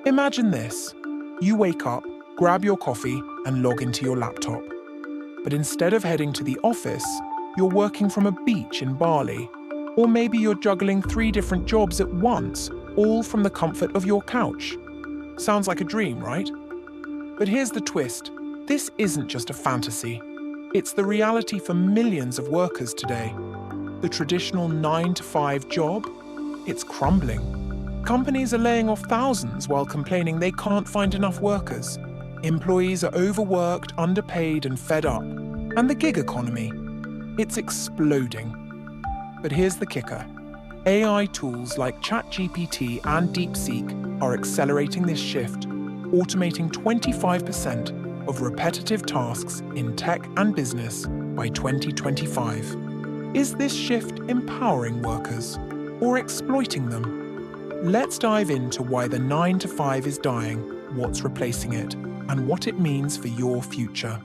Imagine this. You wake up, grab your coffee, and log into your laptop. But instead of heading to the office, you're working from a beach in Bali. Or maybe you're juggling 3 different jobs at once, all from the comfort of your couch. Sounds like a dream, right? But here's the twist. This isn't just a fantasy. It's the reality for millions of workers today. The traditional 9-to-5 job, it's crumbling. Companies are laying off thousands while complaining they can't find enough workers. Employees are overworked, underpaid, and fed up. And the gig economy, it's exploding. But here's the kicker. AI tools like ChatGPT and DeepSeek are accelerating this shift, automating 25% of repetitive tasks in tech and business by 2025. Is this shift empowering workers or exploiting them? Let's dive into why the 9-to-5 is dying, what's replacing it, and what it means for your future.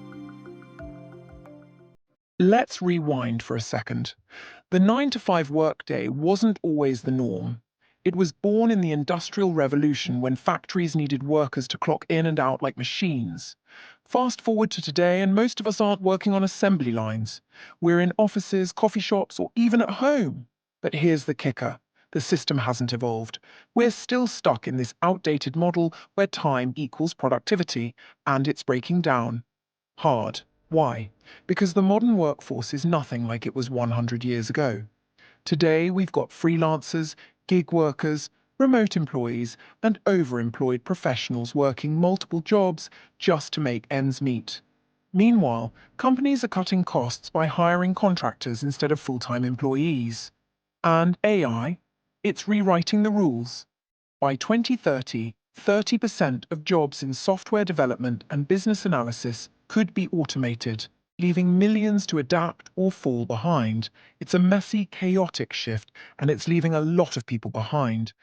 Let's rewind for a second. The 9-to-5 workday wasn't always the norm. It was born in the Industrial Revolution when factories needed workers to clock in and out like machines. Fast forward to today, and most of us aren't working on assembly lines. We're in offices, coffee shops, or even at home. But here's the kicker. The system hasn't evolved. We're still stuck in this outdated model where time equals productivity, and it's breaking down. Hard. Why? Because the modern workforce is nothing like it was 100 years ago. Today, we've got freelancers, gig workers, remote employees, and overemployed professionals working multiple jobs just to make ends meet. Meanwhile, companies are cutting costs by hiring contractors instead of full-time employees. And AI? It's rewriting the rules. By 2030, 30% of jobs in software development and business analysis could be automated, leaving millions to adapt or fall behind. It's a messy, chaotic shift, and it's leaving a lot of people behind.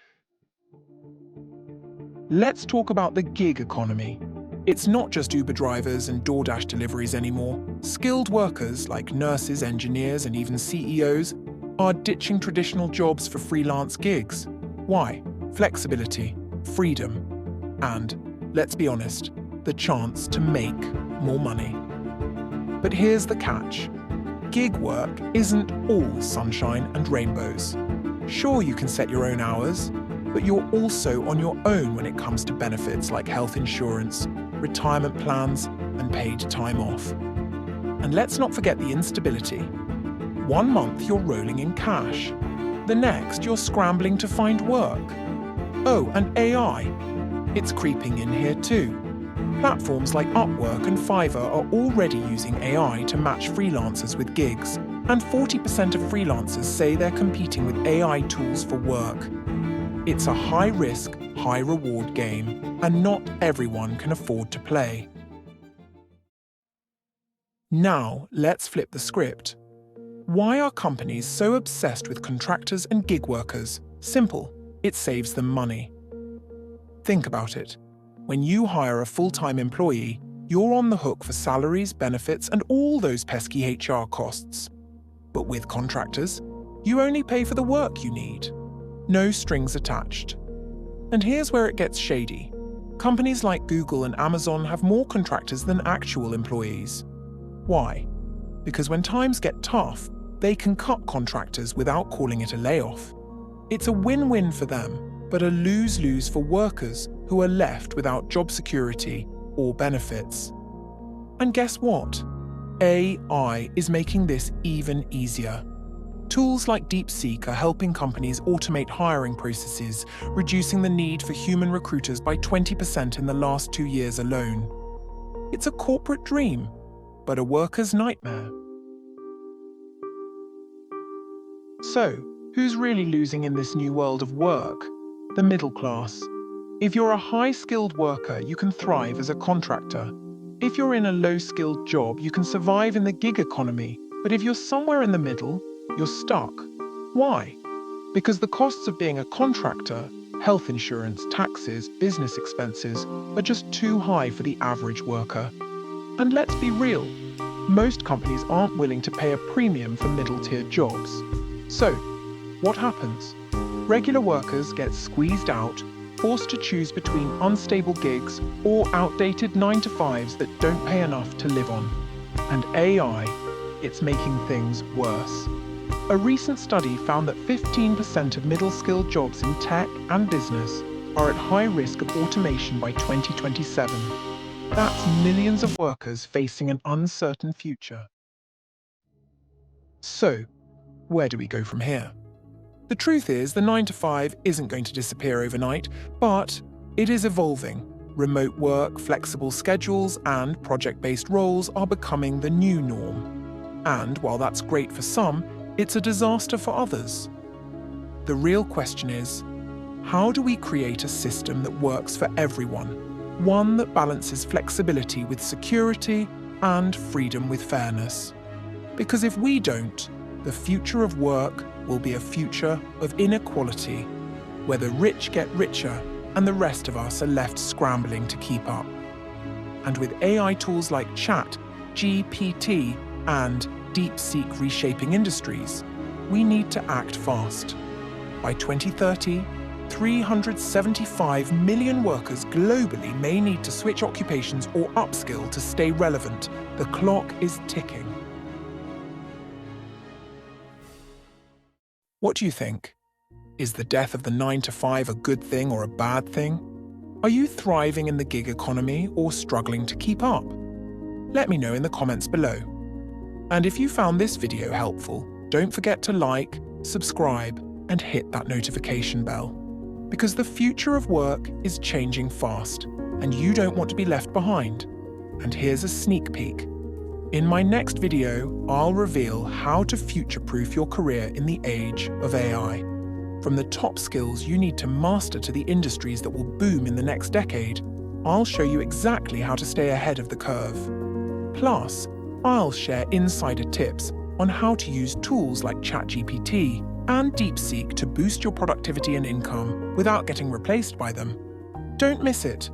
Let's talk about the gig economy. It's not just Uber drivers and DoorDash deliveries anymore. Skilled workers like nurses, engineers, and even CEOs are ditching traditional jobs for freelance gigs. Why? Flexibility, freedom, and, let's be honest, the chance to make more money. But here's the catch. Gig work isn't all sunshine and rainbows. Sure, you can set your own hours, but you're also on your own when it comes to benefits like health insurance, retirement plans, and paid time off. And let's not forget the instability. 1 month you're rolling in cash. The next you're scrambling to find work. Oh, and AI. It's creeping in here too. Platforms like Upwork and Fiverr are already using AI to match freelancers with gigs, and 40% of freelancers say they're competing with AI tools for work. It's a high-risk, high-reward game, and not everyone can afford to play. Now, let's flip the script. Why are companies so obsessed with contractors and gig workers? Simple. It saves them money. Think about it. When you hire a full-time employee, you're on the hook for salaries, benefits, and all those pesky HR costs. But with contractors, you only pay for the work you need. No strings attached. And here's where it gets shady. Companies like Google and Amazon have more contractors than actual employees. Why? Because when times get tough, they can cut contractors without calling it a layoff. It's a win-win for them, but a lose-lose for workers who are left without job security or benefits. And guess what? AI is making this even easier. Tools like DeepSeek are helping companies automate hiring processes, reducing the need for human recruiters by 20% in the last 2 years alone. It's a corporate dream, but a worker's nightmare. So, who's really losing in this new world of work? The middle class. If you're a high-skilled worker, you can thrive as a contractor. If you're in a low-skilled job, you can survive in the gig economy. But if you're somewhere in the middle, you're stuck. Why? Because the costs of being a contractor, health insurance, taxes, business expenses, are just too high for the average worker. And let's be real, most companies aren't willing to pay a premium for middle-tier jobs. So, what happens? Regular workers get squeezed out, forced to choose between unstable gigs or outdated 9-to-5s that don't pay enough to live on. And AI, it's making things worse. A recent study found that 15% of middle-skilled jobs in tech and business are at high risk of automation by 2027. That's millions of workers facing an uncertain future. So, where do we go from here? The truth is, the 9-to-5 isn't going to disappear overnight, but it is evolving. Remote work, flexible schedules, and project-based roles are becoming the new norm. And while that's great for some, it's a disaster for others. The real question is, how do we create a system that works for everyone? One that balances flexibility with security and freedom with fairness. Because if we don't, the future of work will be a future of inequality, where the rich get richer and the rest of us are left scrambling to keep up. And with AI tools like Chat, GPT, and DeepSeek reshaping industries, we need to act fast. By 2030, 375 million workers globally may need to switch occupations or upskill to stay relevant. The clock is ticking. What do you think? Is the death of the 9-to-5 a good thing or a bad thing? Are you thriving in the gig economy or struggling to keep up? Let me know in the comments below. And if you found this video helpful, don't forget to like, subscribe, and hit that notification bell. Because the future of work is changing fast, and you don't want to be left behind. And here's a sneak peek. In my next video, I'll reveal how to future-proof your career in the age of AI. From the top skills you need to master to the industries that will boom in the next decade, I'll show you exactly how to stay ahead of the curve. Plus, I'll share insider tips on how to use tools like ChatGPT and DeepSeek to boost your productivity and income without getting replaced by them. Don't miss it.